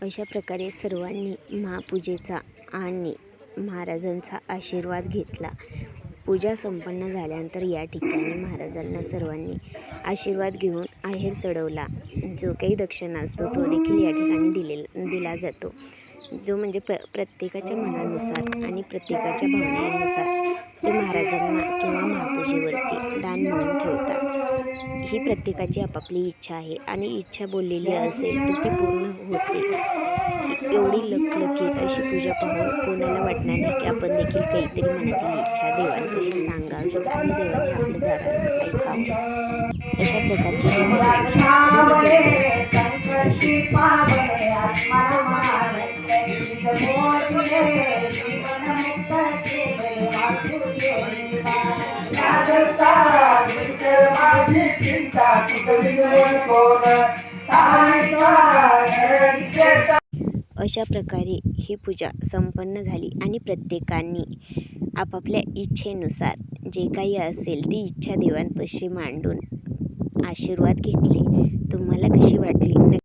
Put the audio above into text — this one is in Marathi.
अशा प्रकारे सर्वांनी महापूजेचा आणि महाराजांचा आशीर्वाद घेतला. पूजा संपन्न झाल्यानंतर या ठिकाणी महाराजांना सर्वांनी आशीर्वाद घेऊन आहेर चढवला. जो काही दक्षिणा असतो तो देखील या ठिकाणी दिला जातो. जो म्हणजे प्रत्येकाच्या मनानुसार आणि प्रत्येकाच्या भावनेनुसार ते महाराजांना किंवा महापूजेवरती दान म्हणून ठेवतात. ही प्रत्येकाची आपापली इच्छा आहे आणि इच्छा बोललेली असेल तर ती पूर्ण होते. एवढी लखलखीत अशी पूजा पाहून कोणाला वाटणार नाही की आपण देखील काहीतरी मनातील इच्छा देवांपाशी सांगावी आणि देवाने आपल्या दाराला ऐकावं. अशा प्रकारची अशा प्रकारे ही पूजा संपन्न झाली आणि प्रत्येकाने आपापल्या इच्छेनुसार जे काही असेल ती इच्छा देवांपाशी मांडून आशीर्वाद घेतले. तुम्हाला कशी वाटली?